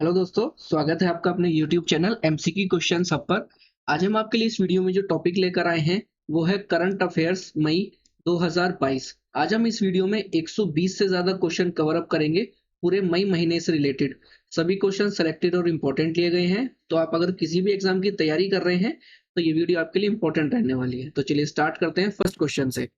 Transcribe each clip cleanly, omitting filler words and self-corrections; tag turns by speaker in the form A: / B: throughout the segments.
A: Hello दोस्तों, स्वागत है आपका अपने YouTube channel MCQ question hub पर। आज हम आपके लिए इस वीडियो में जो टॉपिक लेकर आए हैं वो है करंट अफेयर्स मई 2022। आज हम इस वीडियो में 120 से ज्यादा क्वेश्चन कवर अप करेंगे पूरे मई महीने से रिलेटेड। सभी क्वेश्चन सेलेक्टेड और इम्पोर्टेंट लिए गए हैं, तो आप अगर किसी भी एग्जाम की तैयारी कर रहे हैं तो ये वीडियो आपके लिए इंपॉर्टेंट रहने वाली है। तो चलिए स्टार्ट करते हैं फर्स्ट क्वेश्चन से।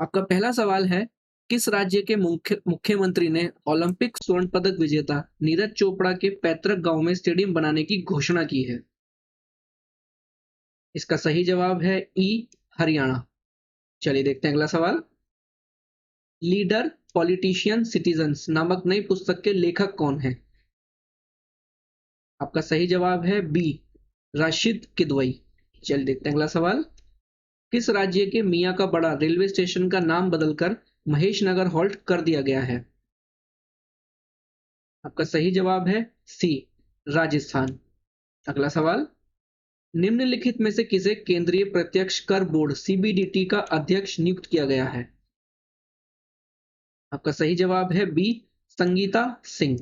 A: आपका पहला सवाल है, किस राज्य के मुख्यमंत्री ने ओलंपिक स्वर्ण पदक विजेता नीरज चोपड़ा के पैतृक गांव में स्टेडियम बनाने की घोषणा की है? इसका सही जवाब है ई, हरियाणा। चलिए देखते हैं अगला सवाल। लीडर पॉलिटिशियन सिटीजन्स नामक नई पुस्तक के लेखक कौन है? आपका सही जवाब है बी, राशिद किदवई। चलिए देखते हैं अगला सवाल। किस राज्य के मियां का बड़ा रेलवे स्टेशन का नाम बदलकर महेश नगर हॉल्ट कर दिया गया है? आपका सही जवाब है सी, राजस्थान। अगला सवाल। निम्नलिखित में से किसे केंद्रीय प्रत्यक्ष कर बोर्ड सीबीडीटी का अध्यक्ष नियुक्त किया गया है? आपका सही जवाब है बी, संगीता सिंह।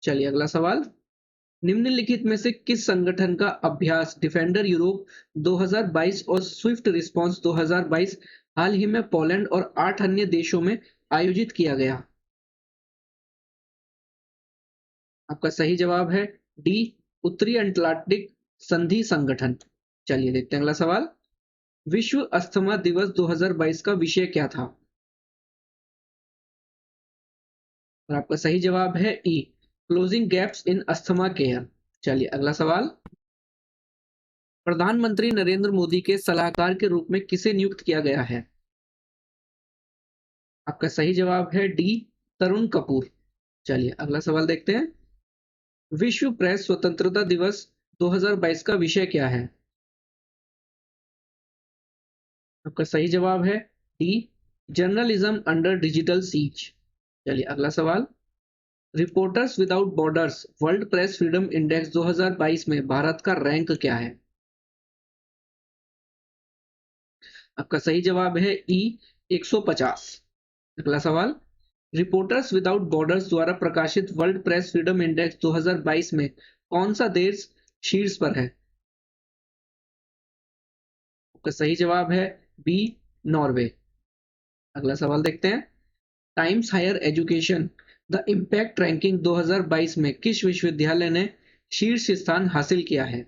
A: चलिए अगला सवाल। निम्नलिखित में से किस संगठन का अभ्यास डिफेंडर यूरोप 2022 और स्विफ्ट रिस्पांस 2022 हाल ही में पोलैंड और 8 अन्य देशों में आयोजित किया गया? आपका सही जवाब है डी, उत्तरी अटलांटिक संधि संगठन। चलिए देखते हैं अगला सवाल। विश्व अस्थमा दिवस 2022 का विषय क्या था? और आपका सही जवाब है E, closing gaps in asthma care. चलिए अगला सवाल। प्रधानमंत्री नरेंद्र मोदी के सलाहकार के रूप में किसे नियुक्त किया गया है? आपका सही जवाब है डी, तरुण कपूर। चलिए अगला सवाल देखते हैं। विश्व प्रेस स्वतंत्रता दिवस 2022 का विषय क्या है? आपका सही जवाब है D, journalism under digital siege. चलिए अगला सवाल। Reporters Without Borders World Press Freedom Index 2022 में भारत का रैंक क्या है? आपका सही जवाब है ई, 150। अगला सवाल। रिपोर्टर्स विदाउट बॉर्डर्स द्वारा प्रकाशित वर्ल्ड प्रेस फ्रीडम इंडेक्स 2022 में कौन सा देश शीर्ष पर है? आपका सही जवाब है बी, नॉर्वे। अगला सवाल देखते हैं। Times Higher Education the impact ranking 2022 में किस विश्वविद्यालय ने शीर्ष स्थान हासिल किया है?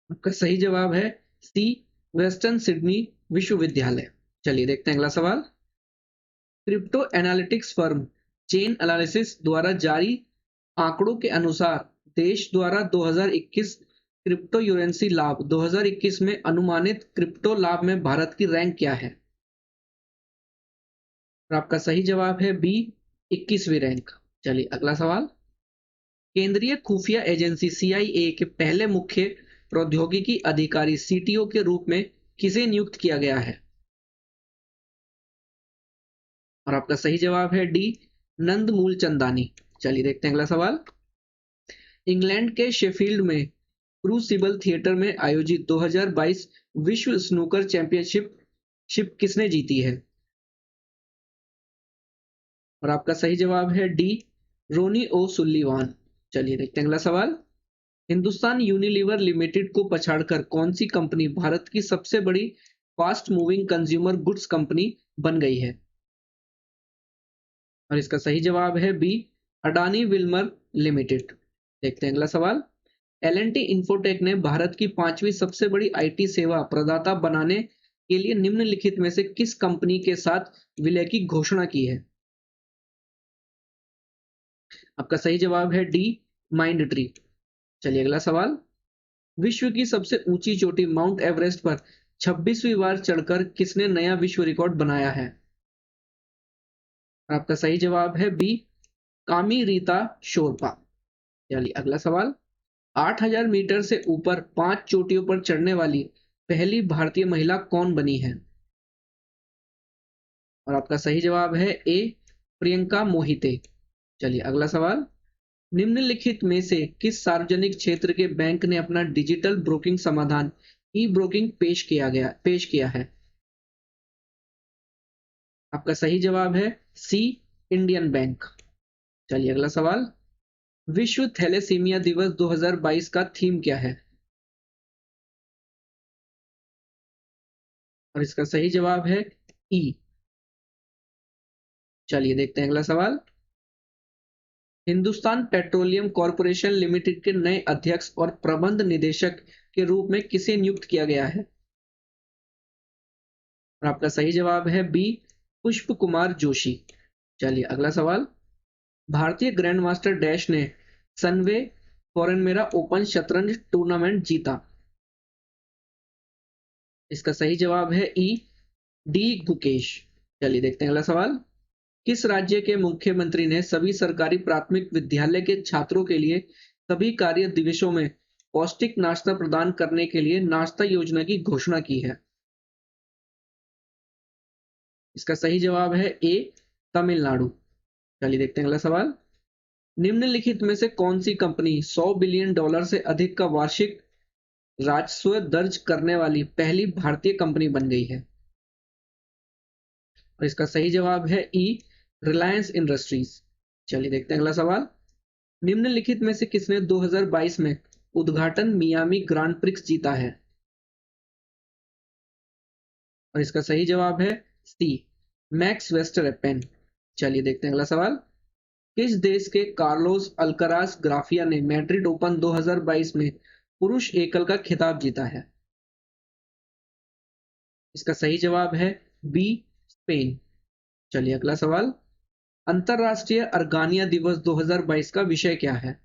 A: आपका सही जवाब है सी, वेस्टर्न सिडनी विश्वविद्यालय। चलिए देखते हैं अगला सवाल। Crypto analytics firm chain analysis द्वारा जारी आंकड़ों के अनुसार देश द्वारा 2021 क्रिप्टो करेंसी लाभ 2021 में अनुमानित क्रिप्टो लाभ में भारत की रैंक क्या है? और आपका सही जवाब है बी, 21वीं रैंक। चलिए अगला सवाल। केंद्रीय खुफिया एजेंसी सीआईए के पहले मुख्य प्रौद्योगिकी अधिकारी सीटीओ के रूप में किसे नियुक्त किया गया है? और आपका सही जवाब है डी, नंद मूलचंदानी। चलिए देखते हैं अगला सवाल। इंग्लैंड के शेफील्ड में क्रूसिबल थिएटर में आयोजित 2022 विश्व स्नूकर चैंपियनशिप किसने जीती है? और आपका सही जवाब है डी, रोनी ओ सुल्लीवान। चलिए देखते हैं अगला सवाल। हिंदुस्तान यूनिलीवर लिमिटेड को पछाड़कर कौन सी कंपनी भारत की सबसे बड़ी fast moving consumer goods company बन गई है? और इसका सही जवाब है बी, अडानी विल्मर लिमिटेड। देखते हैं अगला सवाल। एल&टी इंफोटेक ने भारत की 5वीं सबसे बड़ी आईटी सेवा प्रदाता बनाने के लिए निम्नलिखित में से किस कंपनी के साथ विलय की घोषणा की है? आपका सही जवाब है डी, माइंड ट्री। चलिए अगला सवाल। विश्व की सबसे ऊंची चोटी माउंट एवरेस्ट पर 26वीं बार चढ़कर किसने नया विश्व रिकॉर्ड बनाया है? आपका सही जवाब है बी, कामी रीता शोरपा। चलिए अगला सवाल। 8000 मीटर से ऊपर 5 चोटियों पर चढ़ने वाली पहली भारतीय महिला कौन बनी है? और आपका सही जवाब है ए, प्रियंका मोहिते। चलिए अगला सवाल। निम्नलिखित में से किस सार्वजनिक क्षेत्र के बैंक ने अपना डिजिटल ब्रोकिंग समाधान ई ब्रोकिंग पेश किया है? आपका सही जवाब है सी, इंडियन बैंक। चलिए अगला सवाल, विश्व थैलेसीमिया दिवस 2022 का थीम क्या है? और इसका सही जवाब है ई। चलिए देखते हैं अगला सवाल, हिंदुस्तान पेट्रोलियम कॉर्पोरेशन लिमिटेड के नए अध्यक्ष और प्रबंध निदेशक के रूप में किसे नियुक्त किया गया है? और आपका सही जवाब है बी, पुष्प कुमार जोशी। चलिए अगला सवाल, भारतीय ग्रैंड मास्टर डैश ने सनवे फॉरेन मेरा ओपन शतरंज टूर्नामेंट जीता। इसका सही जवाब है ई, डी गुकेश। चलिए देखते हैं अगला सवाल, किस राज्य के मुख्यमंत्री ने सभी सरकारी प्राथमिक विद्यालय के छात्रों के लिए सभी कार्य दिवसों में पौष्टिक नाश्ता प्रदान करने के लिए नाश्ता योजना की घोषणा की है? इसका सही जवाब है ए, तमिलनाडु। चलिए देखते हैं अगला सवाल, निम्नलिखित में से कौन सी कंपनी $100 बिलियन से अधिक का वार्षिक राजस्व दर्ज करने वाली पहली भारतीय कंपनी बन गई है? और इसका सही जवाब है ई, रिलायंस इंडस्ट्रीज। चलिए देखते हैं अगला सवाल, निम्नलिखित में से किसने 2022 में उद्घाटन मियामी ग्रांड प्रिक्स जीता है? और इसका सही जवाब है सी, मैक्स वेस्टरपेन। चलिए देखते हैं अगला सवाल, किस देश के कार्लोस अल्कराज ग्राफिया ने मैड्रिड ओपन 2022 में पुरुष एकल का खिताब जीता है? इसका सही जवाब है बी, स्पेन। चलिए अगला सवाल, अंतरराष्ट्रीय अर्गानिया दिवस 2022 का विषय क्या है?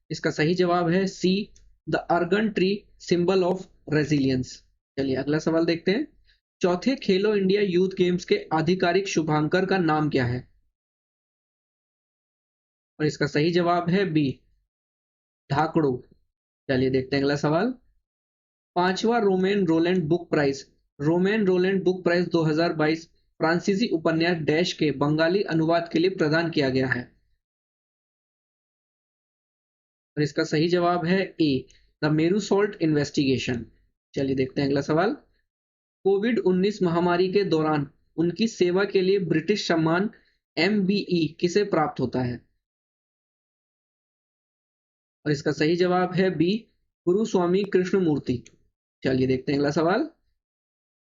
A: इसका सही जवाब है C, the argan tree symbol of resilience. चलिए अगला सवाल देखते हैं, चौथे खेलो इंडिया यूथ गेम्स के आधिकारिक शुभांकर का नाम क्या है? और इसका सही जवाब है बी, ढाकड़ू। चलिए देखते हैं अगला सवाल, पांचवा रोमेन रोलैंड बुक प्राइज 2022 फ्रांसीसी उपन्यास डैश के बंगाली अनुवाद के लिए प्रदान किया गया है? और इसका सही जवाब है ए, द मेरू सॉल्ट इन्वेस्टिगेशन। चलिए देखते हैं अगला सवाल, कोविड-19 महामारी के दौरान उनकी सेवा के लिए ब्रिटिश सम्मान MBE किसे प्राप्त होता है? और इसका सही जवाब है बी, गुरु स्वामी कृष्णमूर्ति। चलिए देखते हैं अगला सवाल,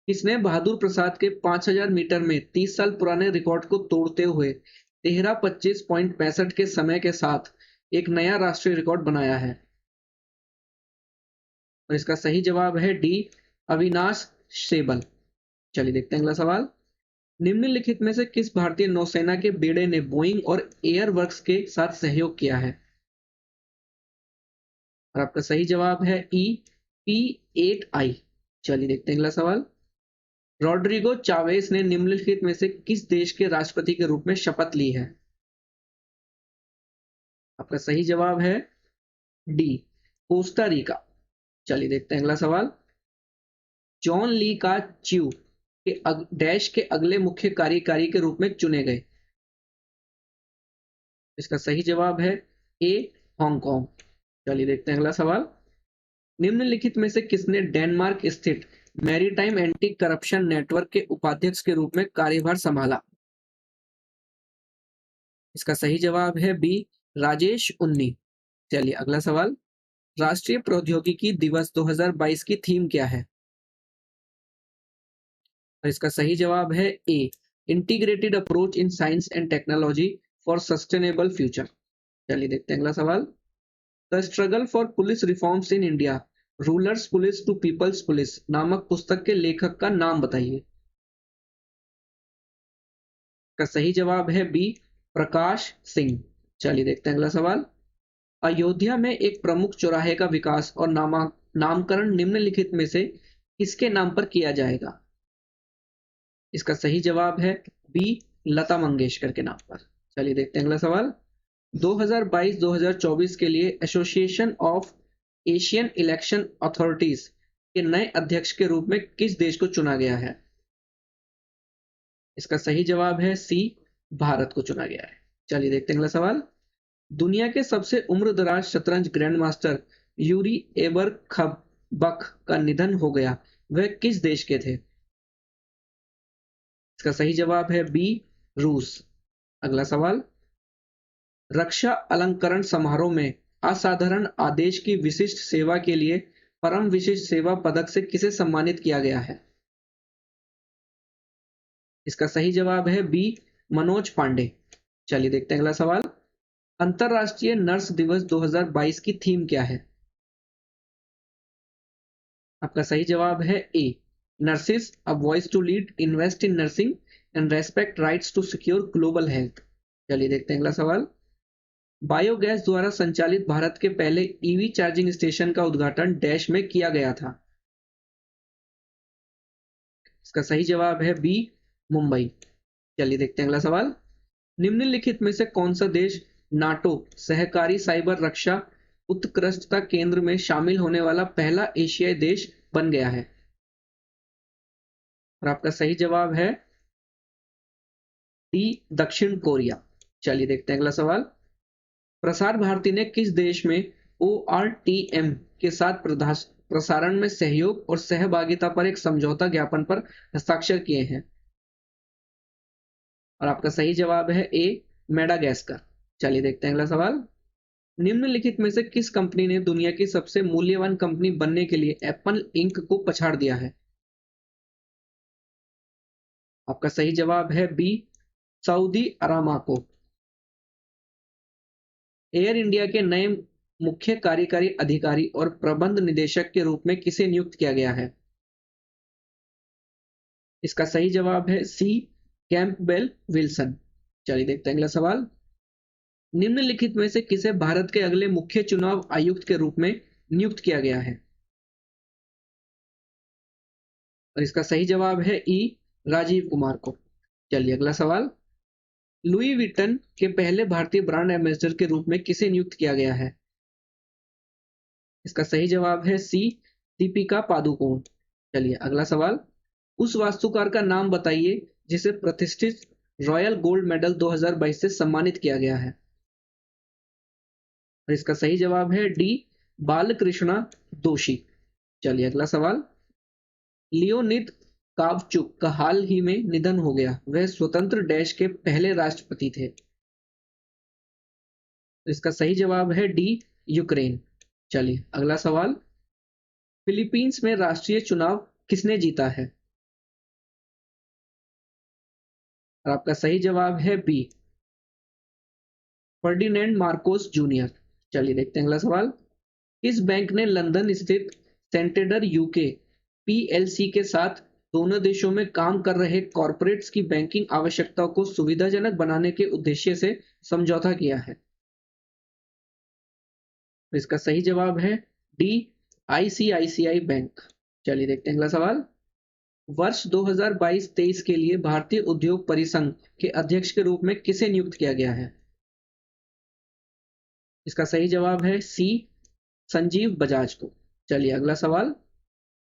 A: किसने बहादुर प्रसाद के 5000 मीटर में 30 साल पुराने रिकॉर्ड को तोड़ते हुए 13:25.65 के समय के साथ एक नया राष्ट्रीय रिकॉर्ड बनाया है? और इसका सही जवाब है डी, अविनाश सेबल। चलिए देखते हैं अगला सवाल, निम्नलिखित में से किस भारतीय नौसेना के बेड़े ने बोइंग और एयर वर्क्स के साथ सहयोग किया है? और आपका सही जवाब है ई, P8I। चलिए देखते हैं अगला सवाल, रॉड्रिगो चावेस ने निम्नलिखित में से किस देश के राष्ट्रपति के रूप में शपथ ली है? आपका सही जवाब है डी, कोस्टा रिका। चलिए देखते हैं अगला सवाल, जॉन ली का च्यू के डैश के अगले मुख्य कार्यकारी के रूप में चुने गए? इसका सही जवाब है ए, हांगकांग। चलिए देखते हैं अगला सवाल, निम्नलिखित में से किसने डेनमार्क स्थित मैरीटाइम एंटी करप्शन नेटवर्क के उपाध्यक्ष के रूप में कार्यभार संभाला? इसका सही जवाब है बी, राजेश उन्नी। चलिए अगला सवाल, राष्ट्रीय प्रौद्योगिकी दिवस 2022 की थीम क्या है? और इसका सही जवाब है A, integrated approach in science and technology for sustainable future. चलिए देखते हैं अगला सवाल, the struggle for police reforms in India, rulers police to people's police नामक पुस्तक के लेखक का नाम बताइए? का सही जवाब है बी, प्रकाश सिंह। चलिए देखते हैं अगला सवाल, अयोध्या में एक प्रमुख चौराहे का विकास और नामकरण निम्नलिखित में से किसके नाम पर किया जाएगा? इसका सही जवाब है बी, लता मंगेशकर के नाम पर। चलिए देखते हैं अगला सवाल, 2022-2024 के लिए association of Asian election authorities के नए अध्यक्ष के रूप में किस देश को चुना गया है? इसका सही जवाब है सी, भारत को चुना गया है। चलिए देखते हैं अगला सवाल, दुनिया के सबसे उम्रदराज शतरंज ग्रैंड मास्टर यूरी एबरखबक का निधन हो गया, वह किस देश के थे? इसका सही जवाब है बी, रूस। अगला सवाल, रक्षा अलंकरण समारोह में असाधारण आदेश की विशिष्ट सेवा के लिए परम विशिष्ट सेवा पदक से किसे सम्मानित किया गया है? इसका सही जवाब है बी, मनोज पांडे। चलिए देखते हैं अगला सवाल, अंतरराष्ट्रीय नर्स दिवस 2022 की थीम क्या है? आपका सही जवाब है A, nurses a voice to lead, invest in nursing and respect rights to secure global health. चलिए देखते हैं अगला सवाल, बायोगैस द्वारा संचालित भारत के पहले ईवी चार्जिंग स्टेशन का उद्घाटन डैश में किया गया था? इसका सही जवाब है बी, मुंबई। चलिए देखते हैं अगला सवाल, निम्नलिखित में से कौन सा देश नाटो सहकारी साइबर रक्षा उत्कृष्टता केंद्र में शामिल होने वाला पहला एशियाई देश बन गया है? और आपका सही जवाब है डी, दक्षिण कोरिया। चलिए देखते हैं अगला सवाल, प्रसार भारती ने किस देश में ORTM के साथ प्रसारण में सहयोग और सहभागिता पर एक समझौता ज्ञापन पर हस्ताक्षर किए हैं? और आपका सही जवाब है ए, मेडागास्कर। चलिए देखते हैं अगला सवाल, निम्नलिखित में से किस कंपनी ने दुनिया की सबसे मूल्यवान कंपनी बनने के लिए एप्पल इंक को पछाड़ दिया है? आपका सही जवाब है बी, सऊदी अरामाको। एयर इंडिया के नए मुख्य कार्यकारी अधिकारी और प्रबंध निदेशक के रूप में किसे नियुक्त किया गया है? इसका सही जवाब है सी, कैंपबेल विल्सन। चलिए देखते हैं अगला सवाल, निम्नलिखित में से किसे भारत के अगले मुख्य चुनाव आयुक्त के रूप में नियुक्त किया गया है? और इसका सही जवाब है ई, राजीव कुमार को। चलिए अगला सवाल, लुई विटन के पहले भारतीय ब्रांड एम्बेसडर के रूप में किसे नियुक्त किया गया है? इसका सही जवाब है सी, दीपिका पादुकोण। चलिए अगला सवाल, उस वास्तुकार का नाम बताइए जिसे प्रतिष्ठित रॉयल गोल्ड मेडल 2022 से सम्मानित किया गया है? और इसका सही जवाब है डी, बालकृष्णा दोषी। चलिए अगला सवाल, लियोनिद कावचुक का हाल ही में निधन हो गया, वह स्वतंत्र देश के पहले राष्ट्रपति थे? तो इसका सही जवाब है डी, यूक्रेन। चलिए अगला सवाल, फिलीपींस में राष्ट्रीय चुनाव किसने जीता है? और आपका सही जवाब है बी, फर्डिनेंड मार्कोस जूनियर। चलिए देखते हैं अगला सवाल, इस बैंक ने लंदन स्थित सेंटेडर यूके पीएलसी के साथ दोनों देशों में काम कर रहे कॉरपोरेट्स की बैंकिंग आवश्यकताओं को सुविधाजनक बनाने के उद्देश्य से समझौता किया है? तो इसका सही जवाब है डी, आईसीआईसीआई बैंक। चलिए देखते हैं अगला सवाल, वर्ष 2022-23 के लिए भारतीय उद्योग परिसंघ के अध्यक्ष के रूप में किसे नियुक्त किया गया है? इसका सही जवाब है सी, संजीव बजाज को। चलिए अगला सवाल,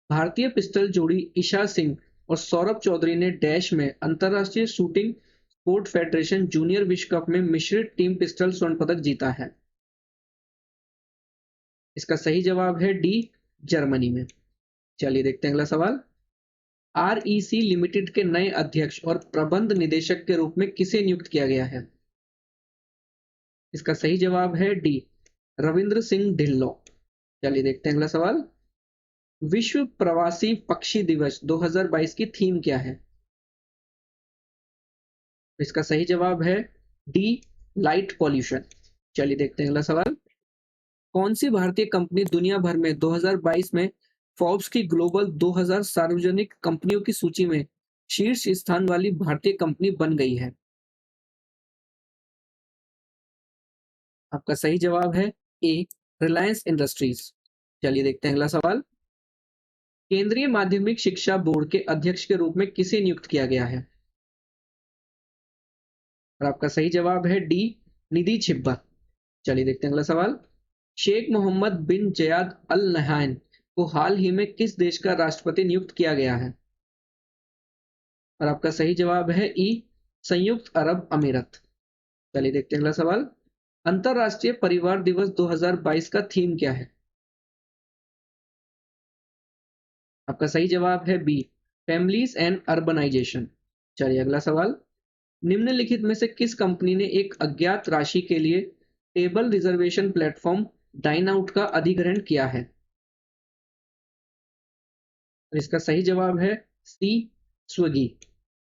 A: भारतीय पिस्टल जोड़ी ईशा सिंह और सौरभ चौधरी ने डैश में अंतरराष्ट्रीय शूटिंग स्पोर्ट फेडरेशन जूनियर विश्व कप में मिश्रित टीम पिस्टल स्वर्ण पदक जीता है? इसका सही जवाब है डी, जर्मनी में। चलिए देखते हैं अगला सवाल, आरईसी लिमिटेड के नए अध्यक्ष और प्रबंध निदेशक के रूप में किसे नियुक्त किया गया है? इसका सही जवाब है डी, रविंद्र सिंह ढिल्लों। चलिए देखते हैं अगला सवाल, विश्व प्रवासी पक्षी दिवस 2022 की थीम क्या है? इसका सही जवाब है डी, लाइट पॉल्यूशन। चलिए देखते हैं अगला सवाल, कौन सी भारतीय कंपनी दुनिया भर में 2022 में फोर्ब्स की ग्लोबल 2000 सार्वजनिक कंपनियों की सूची में शीर्ष स्थान वाली भारतीय कंपनी बन गई है? आपका सही जवाब है ए, रिलायंस इंडस्ट्रीज। चलिए देखते हैं अगला सवाल, केंद्रीय माध्यमिक शिक्षा बोर्ड के अध्यक्ष के रूप में किसे नियुक्त किया गया है? और आपका सही जवाब है डी, निधि छिब्बर। चलिए देखते हैं अगला सवाल, शेख मोहम्मद बिन जयाद अल नहायन को हाल ही में किस देश का राष्ट्रपति नियुक्त किया गया है? और आपका सही जवाब है ई, संयुक्त अरब अमीरत। चलिए देखते हैं अगला सवाल, अंतरराष्ट्रीय परिवार दिवस 2022 का थीम क्या है? आपका सही जवाब है बी, फैमिलीज एंड अर्बनाइजेशन। चलिए अगला सवाल, निम्नलिखित में से किस कंपनी ने एक अज्ञात राशि के लिए table reservation platform Dineout का अधिग्रहण किया है? और इसका सही जवाब है सी, स्विगी।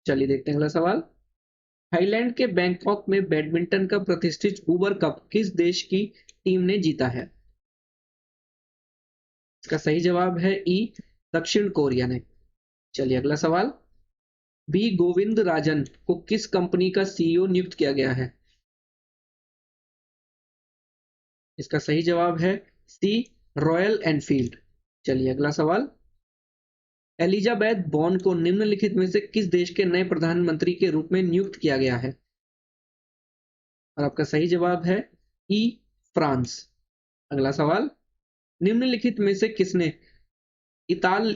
A: चलिए देखते हैं अगला सवाल। थाईलैंड के बैंकॉक में बैडमिंटन का प्रतिष्ठित उबर कप किस देश की टीम ने जीता है? इसका सही जवाब है ई, दक्षिण कोरिया ने। चलिए अगला सवाल। बी गोविंद राजन को किस कंपनी का सीईओ नियुक्त किया गया है? इसका सही जवाब है सी, रॉयल एनफील्ड। चलिए अगला सवाल। एलिजाबेथ बॉर्न को निम्नलिखित में से किस देश के नए प्रधानमंत्री के रूप में नियुक्त किया गया है? और आपका सही जवाब है ई, फ्रांस। अगला सवाल। निम्नलिखित में से किसने इताल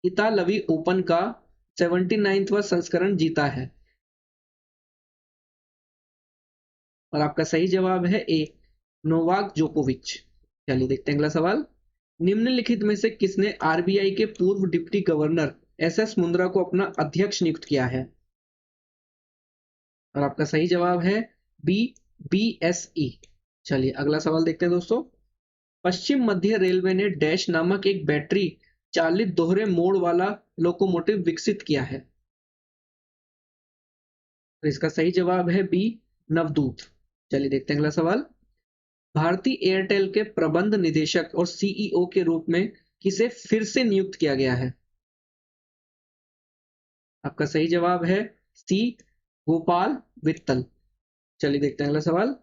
A: इतालवी ओपन का 79वां संस्करण जीता है? और आपका सही जवाब है ए, नोवाक जोकोविच। चलिए देखते हैं अगला सवाल। निम्नलिखित में से किसने आरबीआई के पूर्व डिप्टी गवर्नर एस मुंद्रा को अपना अध्यक्ष नियुक्त किया है? और आपका सही जवाब है बी, बीएसई। चलिए अगला सवाल देखते हैं दोस्तों। पश्चिम मध्य रेलवे ने डैश नामक एक बैटरी चालित दोहरे मोड़ वाला लोकोमोटिव विकसित किया है। और इसका सही जवाब है बी, नवदूत। चलिए देखते हैं अगला सवाल। भारतीय एयरटेल के प्रबंध निदेशक और सीईओ के रूप में किसे फिर से नियुक्त किया गया है? आपका सही जवाब है सी, गोपाल वित्तल। चलिए देखते हैं अगला सवाल।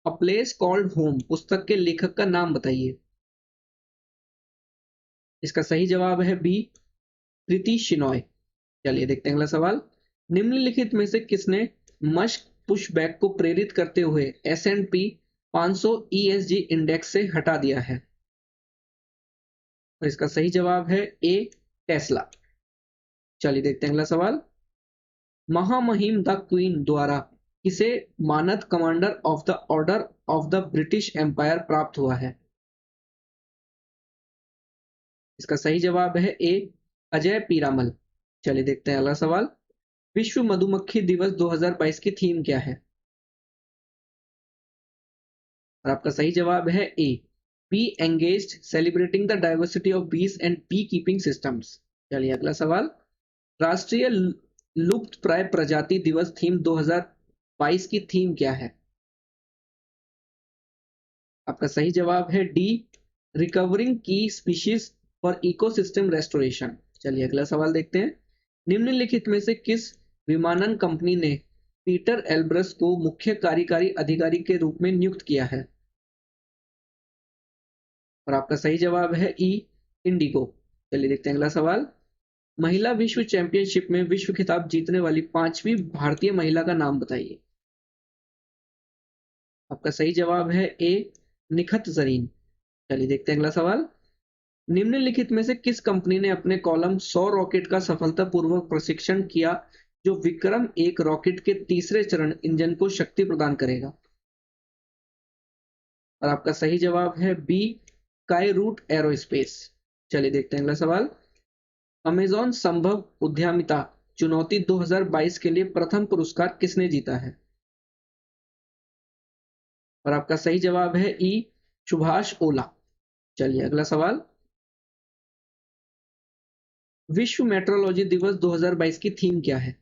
A: अ प्लेस कॉल्ड होम पुस्तक के लेखक का नाम बताइए। इसका सही जवाब है बी, प्रीति शिनॉय। चलिए देखते हैं अगला सवाल। निम्नलिखित में से किसने मस्क पुशबैक को प्रेरित करते हुए S&P 500 ESG इंडेक्स से हटा दिया है? और इसका सही जवाब है ए, टेस्ला। चलिए देखते हैं अगला सवाल। महामहिम द क्वीन द्वारा किसे मानद Commander of the Order of the British Empire प्राप्त हुआ है? इसका सही जवाब है ए, अजय पीरामल। चलिए देखते हैं अगला सवाल। विश्व मधुमक्खी दिवस 2022 की थीम क्या है? और आपका सही जवाब है A, be engaged celebrating the diversity of bees and bee keeping systems. चलिए अगला सवाल। राष्ट्रीय लुप्त प्राय प्रजाति दिवस थीम 2022 की थीम क्या है? आपका सही जवाब है डी, रिकवरिंग की स्पीशीज फॉर इकोसिस्टम रेस्टोरेशन। चलिए अगला सवाल देखते हैं। निम्नलिखित में से किस विमानन कंपनी ने पीटर एल्ब्रस को मुख्य कार्यकारी अधिकारी के रूप में नियुक्त किया है? और आपका सही जवाब है ई, इंडिगो। चलिए देखते हैं अगला सवाल। महिला विश्व चैंपियनशिप में विश्व खिताब जीतने वाली 5वीं भारतीय महिला का नाम बताइए। आपका सही जवाब है ए, निखत जरीन। चलिए देखते हैं अगला सवाल। निम्नलिखित में से किस कंपनी ने अपने कॉलम 100 रॉकेट का सफलतापूर्वक प्रशिक्षण किया जो विक्रम एक रॉकेट के तीसरे चरण इंजन को शक्ति प्रदान करेगा? और आपका सही जवाब है बी, स्काईरूट एरोस्पेस। चलिए देखते हैं अगला सवाल। अमेजॉन संभव उद्यमिता चुनौती 2022 के लिए प्रथम पुरस्कार किसने जीता है? और आपका सही जवाब है ई, सुभाष ओला। चलिए अगला सवाल। विश्व मेट्रोलॉजी दिवस 2022 की थीम क्या है?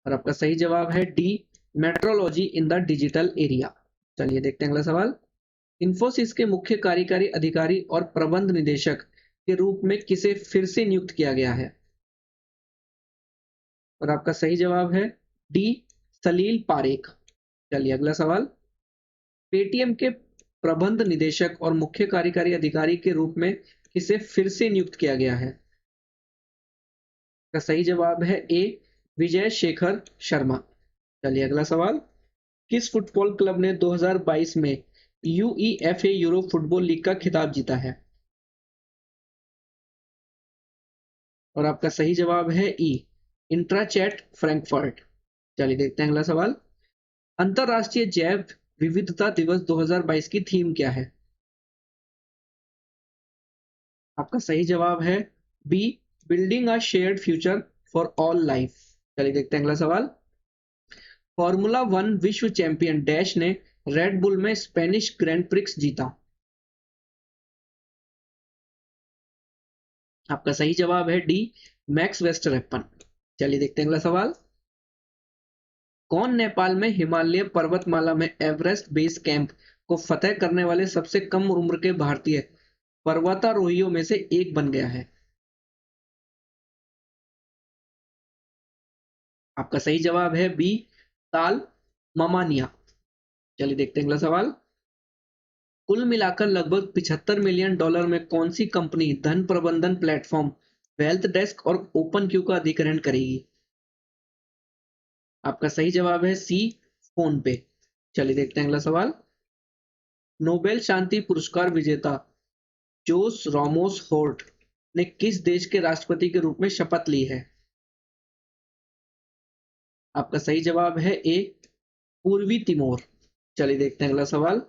A: और आपका सही जवाब है D, metrology in the digital area. चलिए देखते हैं अगला सवाल। इन्फोसिस के मुख्य कार्यकारी अधिकारी और प्रबंध निदेशक के रूप में किसे फिर से नियुक्त किया गया है? और आपका सही जवाब है डी, सलील पारेख। चलिए अगला सवाल। पेटीएम के प्रबंध निदेशक और मुख्य कार्यकारी अधिकारी के रूप में किसे फिर से नियुक्त किया गया है? का सही जवाब है ए, विजय शेखर शर्मा। चलिए अगला सवाल। किस फुटबॉल क्लब ने 2022 में यूईएफए यूरो फुटबॉल लीग का खिताब जीता है? और आपका सही जवाब है ई, इंट्राचैट फ्रैंकफर्ट। चलिए देखते हैं अगला सवाल। अंतरराष्ट्रीय जैव विविधता दिवस 2022 की थीम क्या है? आपका सही जवाब है B, building a shared future for all life. चलिए देखते हैं अगला सवाल। फॉर्मूला वन विश्व चैंपियन डैश ने रेड बुल में स्पेनिश ग्रैंड प्रिक्स जीता। आपका सही जवाब है डी, मैक्स वेस्टरएप्पन। चलिए देखते हैं अगला सवाल। कौन नेपाल में हिमालय पर्वतमाला में एवरेस्ट बेस कैंप को फतह करने वाले सबसे कम उम्र के भारतीय पर्वतारोहियों में से एक बन गया है? आपका सही जवाब है बी, ताल ममानिया। चलिए देखते हैं अगला सवाल। कुल मिलाकर लगभग $75 मिलियन में कौन सी कंपनी धन प्रबंधन प्लेटफॉर्म वेल्थ डेस्क और ओपन क्यू का अधिग्रहण करेगी? आपका सही जवाब है सी, फोन पे। चलिए देखते हैं अगला सवाल। नोबेल शांति पुरस्कार विजेता जोस रामोस होर्ट ने किस देश के राष्ट्रपति के रूप में शपथ ली है? आपका सही जवाब है ए, पूर्वी तिमोर। चलिए देखते हैं अगला सवाल।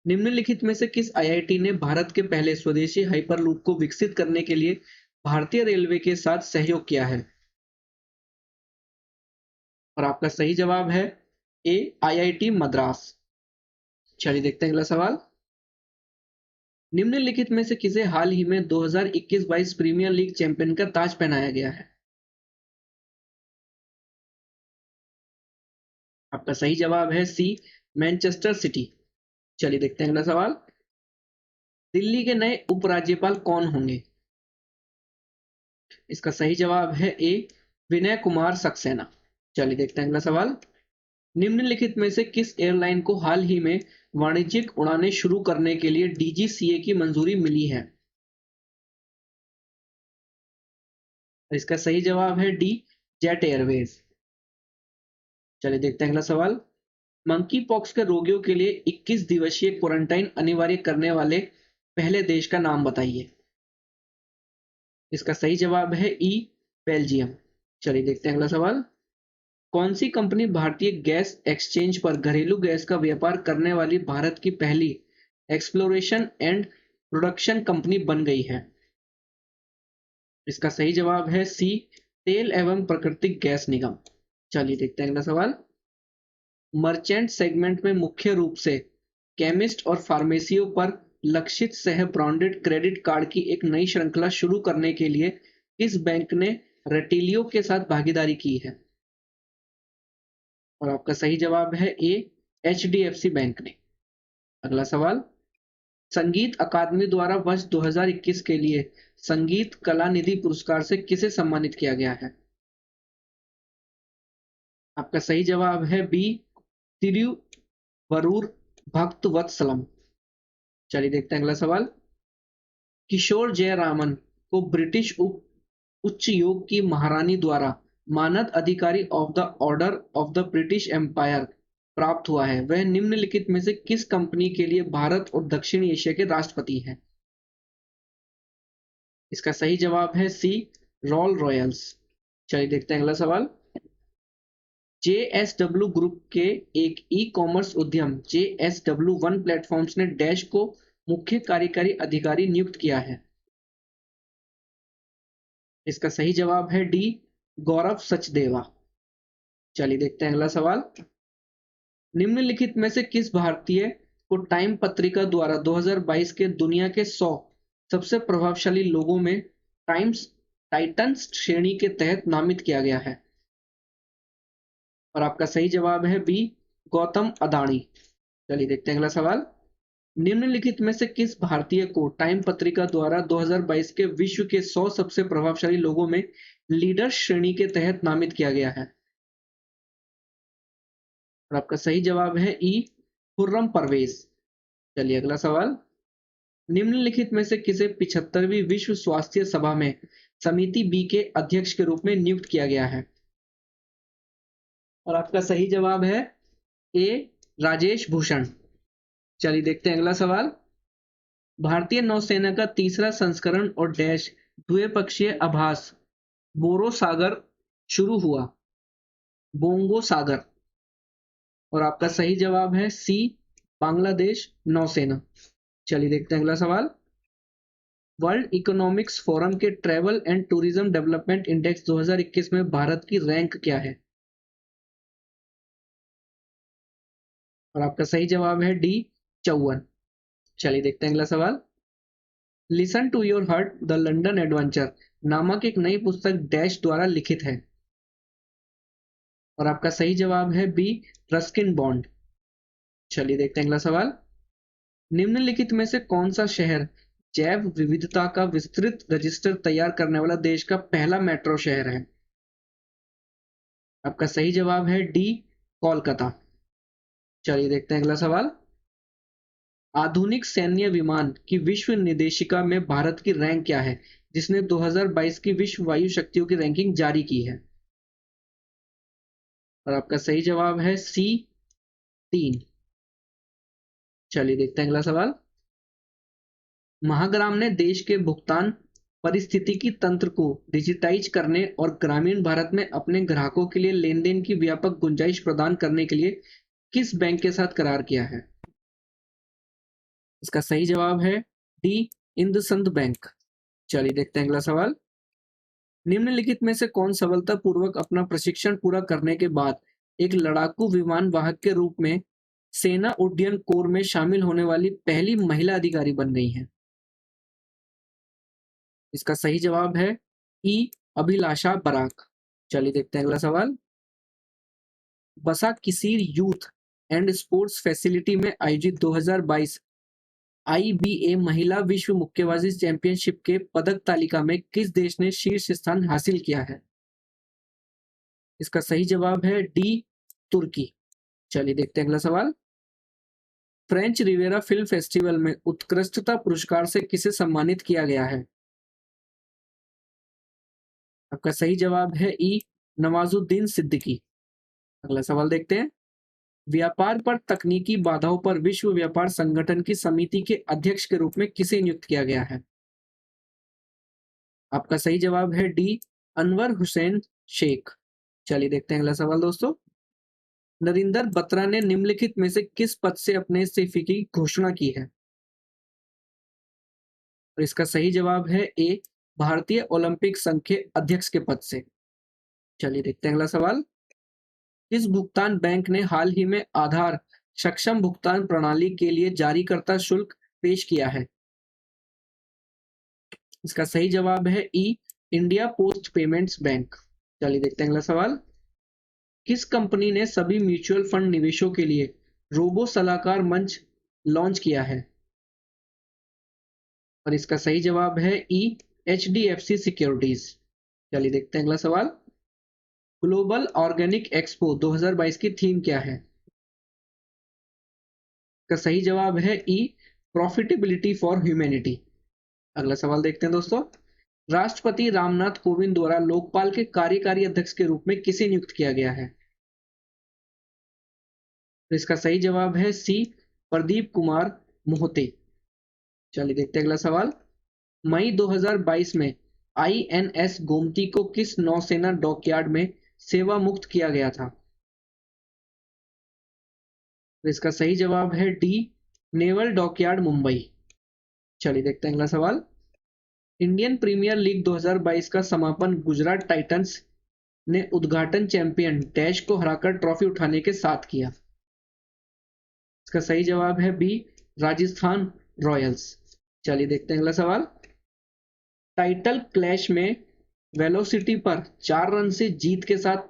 A: निम्नलिखित में से किस आईआईटी ने भारत के पहले स्वदेशी हाइपरलूप को विकसित करने के लिए भारतीय रेलवे के साथ सहयोग किया है? और आपका सही जवाब है ए, आईआईटी मद्रास। चलिए देखते हैं अगला सवाल। निम्नलिखित में से किसे हाल ही में 2021-22 प्रीमियर लीग चैंपियन का ताज पहनाया गया है? आपका सही जवाब है सी, मैनचेस्टर सिटी। चलिए देखते हैं अगला सवाल। दिल्ली के नए उपराज्यपाल कौन होंगे? इसका सही जवाब है ए, विनय कुमार सक्सेना। चलिए देखते हैं अगला सवाल। निम्नलिखित में से किस एयरलाइन को हाल ही में वाणिज्यिक उड़ानें शुरू करने के लिए डीजीसीए की मंजूरी मिली है? इसका सही जवाब है डी, जेट एयरवेज। चलिए देखते हैं अगला सवाल। मंकी पॉक्स के रोगियों के लिए 21 दिवसीय क्वारंटाइन अनिवार्य करने वाले पहले देश का नाम बताइए। इसका सही जवाब है ई, बेल्जियम। चलिए देखते हैं अगला सवाल। कौन सी कंपनी भारतीय गैस एक्सचेंज पर घरेलू गैस का व्यापार करने वाली भारत की पहली एक्सप्लोरेशन एंड प्रोडक्शन कंपनी बन गई है? इसका सही जवाब है सी, तेल एवं प्राकृतिक गैस निगम। चलिए देखते हैं अगला सवाल। मर्चेंट सेगमेंट में मुख्य रूप से केमिस्ट और फार्मेसियों पर लक्षित सह ब्रांडेड क्रेडिट कार्ड की एक नई श्रृंखला शुरू करने के लिए किस बैंक ने रेटिलियो के साथ भागीदारी की है? और आपका सही जवाब है ए, एचडीएफसी बैंक ने। अगला सवाल। संगीत अकादमी द्वारा वर्ष 2021 के लिए संगीत कला निधि पुरस्कार से किसे सम्मानित किया गया है? आपका सही जवाब है बी, तिरुवरूर भक्तवत्सलम। चलिए देखते हैं अगला सवाल। किशोर जयरामन को ब्रिटिश उच्च योग की महारानी द्वारा मानद अधिकारी of the Order of the British Empire प्राप्त हुआ है। वह निम्नलिखित में से किस कंपनी के लिए भारत और दक्षिण एशिया के राष्ट्रपति हैं? इसका सही जवाब है सी, रॉयल रॉयल्स। चलिए देखते हैं अगला सवाल। जेएसडब्ल्यू ग्रुप के एक ई कॉमर्स उद्यम JSW1 प्लेटफॉर्म्स ने डैश को मुख्य कार्यकारी अधिकारी नियुक्त किया है। इसका सही जवाब है डी, गौरव सचदेवा। चलिए देखते हैं अगला सवाल। निम्नलिखित में से किस भारतीय को टाइम पत्रिका द्वारा 2022 के दुनिया के 100 सबसे प्रभावशाली लोगों में टाइम्स टाइटंस श्रेणी के तहत नामित किया गया है? और आपका सही जवाब है बी, गौतम अदानी। चलिए देखते हैं अगला सवाल। निम्नलिखित में से किस भारतीय को टाइम पत्रिका द्वारा 2022 के विश्व के 100 सबसे प्रभावशाली लोगों में लीडर श्रेणी के तहत नामित किया गया है? और आपका सही जवाब है ई, खुर्रम परवेज। चलिए अगला सवाल। निम्नलिखित में से किसे 75वीं विश्व स्वास्थ्य सभा में समिति बी के अध्यक्ष के रूप में नियुक्त किया गया है? और आपका सही जवाब है ए, राजेश भूषण। चलिए देखते हैं अगला सवाल। भारतीय नौसेना का तीसरा संस्करण और डैश द्विपक्षीय आभास बोरो सागर शुरू हुआ? बोंगो सागर। और आपका सही जवाब है सी, बांग्लादेश नौसेना। चलिए देखते हैं अगला सवाल। वर्ल्ड इकोनॉमिक्स फोरम के travel and tourism development index 2021 में भारत की रैंक क्या है? और आपका सही जवाब है डी, 54। चलिए देखते हैं अगला सवाल। Listen to your heart the London adventure नामक एक नई पुस्तक डैश द्वारा लिखित है। और आपका सही जवाब है बी, रस्किन बॉन्ड। चलिए देखते हैं अगला सवाल। निम्नलिखित में से कौन सा शहर जैव विविधता का विस्तृत रजिस्टर तैयार करने वाला देश का पहला मेट्रो शहर है? आपका सही जवाब है डी, कोलकाता। चलिए देखते हैं अगला सवाल। आधुनिक सैन्य विमान की विश्व निर्देशिका में भारत की रैंक क्या है, जिसने 2022 की विश्व वायु शक्तियों की रैंकिंग जारी की है? और आपका सही जवाब है सी, 3। चलिए देखते हैं अगला सवाल। महाग्राम ने देश के भुगतान पारिस्थितिकी तंत्र को डिजिटाइज करने और ग्रामीण भारत में अपने ग्राहकों के लिए लेन-देन की व्यापक गुंजाइश प्रदान करने के लिए किस बैंक के साथ करार किया है? इसका सही जवाब है डी, इंदुसिंध बैंक। चलिए देखते हैं अगला सवाल। निम्नलिखित में से कौन सफलतापूर्वक अपना प्रशिक्षण पूरा करने के बाद एक लड़ाकू विमान वाहक के रूप में सेना उड्डयन कोर में शामिल होने वाली पहली महिला अधिकारी बन गई हैं? इसका सही जवाब है ई, अभिलाषा बराक। चलिए देखते हैं अगला सवाल। बसा किसीर यूथ एंड स्पोर्ट्स फैसिलिटी में आयोजित 2022 आईबीए महिला विश्व मुक्केबाजी चैंपियनशिप के पदक तालिका में किस देश ने शीर्ष स्थान हासिल किया है? इसका सही जवाब है डी, तुर्की। चलिए देखते हैं अगला सवाल। फ्रेंच रिवेरा फिल्म फेस्टिवल में उत्कृष्टता पुरस्कार से किसे सम्मानित किया गया है? आपका सही जवाब है ई, नवाजुद्दीन सिद्दीकी। अगला सवाल देखते हैं। व्यापार पर तकनीकी बाधाओं पर विश्व व्यापार संगठन की समिति के अध्यक्ष के रूप में किसे नियुक्त किया गया है? आपका सही जवाब है डी, अनवर हुसैन शेख। चलिए देखते हैं अगला सवाल दोस्तों। नरिंदर बत्रा ने निम्नलिखित में से किस पद से अपने इस्तीफे की घोषणा की है? और इसका सही जवाब है ए, भारतीय ओलंपिक संघ के अध्यक्ष के पद से। चलिए देखते हैं अगला सवाल। किस भुगतान बैंक ने हाल ही में आधार सक्षम भुगतान प्रणाली के लिए जारीकर्ता शुल्क पेश किया है? इसका सही जवाब है ई, इंडिया पोस्ट पेमेंट्स बैंक। चलिए देखते हैं अगला सवाल। किस कंपनी ने सभी म्यूचुअल फंड निवेशों के लिए रोबो सलाहकार मंच लॉन्च किया है? और इसका सही जवाब है ई, एचडीएफसी सिक्योरिटीज। चलिए देखते हैं अगला सवाल। ग्लोबल ऑर्गेनिक एक्सपो 2022 की थीम क्या है? का सही जवाब है ई, प्रॉफिटेबिलिटी फॉर ह्यूमैनिटी। अगला सवाल देखते हैं दोस्तों। राष्ट्रपति रामनाथ कोविंद द्वारा लोकपाल के कार्यकारी अध्यक्ष के रूप में किसे नियुक्त किया गया है? तो इसका सही जवाब है सी, प्रदीप कुमार मोहते। चलिए देखते हैं अगला सवाल। मई 2022 में आईएनएस गोमती को किस नौसेना डॉकयार्ड में सेवा मुक्त किया गया था? तो इसका सही जवाब है डी, नेवल डॉकयार्ड मुंबई। चलिए देखते हैं अगला सवाल। इंडियन प्रीमियर लीग 2022 का समापन गुजरात टाइटंस ने उद्घाटन चैंपियन डैश को हराकर ट्रॉफी उठाने के साथ किया। इसका सही जवाब है बी, राजस्थान रॉयल्स। चलिए देखते हैं अगला सवाल। टाइटल क्लैश में वेलोसिटी पर 4 रन से जीत के साथ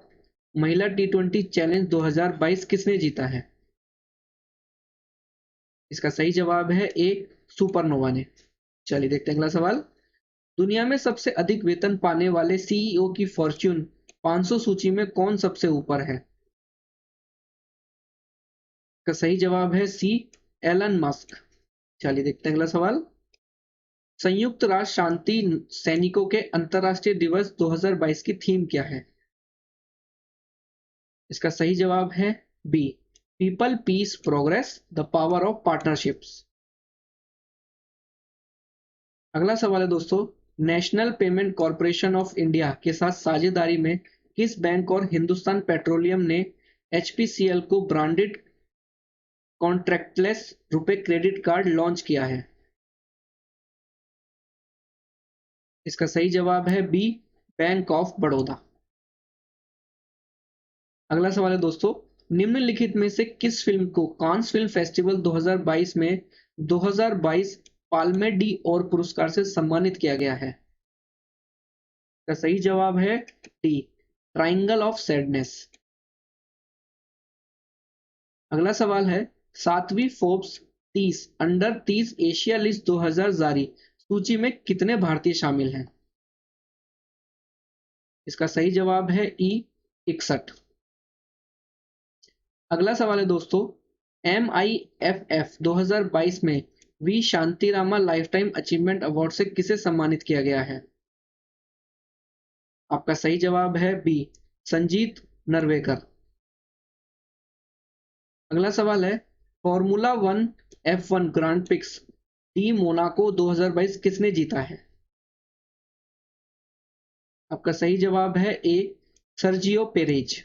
A: महिला टी20 चैलेंज 2022 किसने जीता है? इसका सही जवाब है ए, सुपरनोवा ने। चलिए देखते हैं अगला सवाल। दुनिया में सबसे अधिक वेतन पाने वाले सीईओ की फॉर्च्यून 500 सूची में कौन सबसे ऊपर है? इसका सही जवाब है सी, एलन मस्क। चलिए देखते हैं अगला सवाल। संयुक्त राष्ट्र शांति सैनिकों के अंतरराष्ट्रीय दिवस 2022 की थीम क्या है? इसका सही जवाब है B, people peace progress the power of partnerships. अगला सवाल है दोस्तों। National Payment Corporation of India के साथ साझेदारी में किस बैंक और हिंदुस्तान पेट्रोलियम ने एचपीसीएल को branded contactless RuPay credit card launch किया है? इसका सही जवाब है बी, बैंक ऑफ बड़ौदा। अगला सवाल है दोस्तों, निम्नलिखित में से किस फिल्म को कांस फिल्म फेस्टिवल 2022 में 2022 पाल्मे डी और पुरस्कार से सम्मानित किया गया है? इसका सही जवाब है डी, ट्राइंगल ऑफ सैडनेस। अगला सवाल है, 7वीं फोर्ब्स 30 अंडर 30 एशिया लिस्ट 2000 जारी सूची में कितने भारतीय शामिल हैं? इसका सही जवाब है ई, 61। अगला सवाल है दोस्तों, MIFF 2022 में वी शांतिरामा लाइफटाइम अचीवमेंट अवार्ड से किसे सम्मानित किया गया है? आपका सही जवाब है बी, संजीत नरवेकर। अगला सवाल है, formula 1 F1 grand prix D Monaco 2022 किसने जीता है? आपका सही जवाब है ए, सर्जियो पेरेज।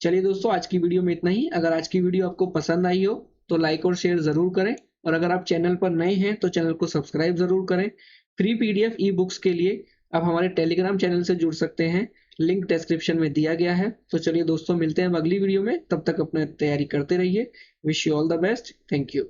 A: चलिए दोस्तों, आज की वीडियो में इतना ही। अगर आज की वीडियो आपको पसंद आई हो तो लाइक और शेयर जरूर करें, और अगर आप चैनल पर नए हैं तो चैनल को सब्सक्राइब जरूर करें। फ्री PDF ई बुक्स के लिए आप हमारे टेलीग्राम चैनल से जुड़ सकते हैं, लिंक डिस्क्रिप्शन में दिया गया है। तो चलिए दोस्तों, मिलते हैं अगली वीडियो में, तब तक अपनी तैयारी करते रहिए। Wish you all the best, thank you.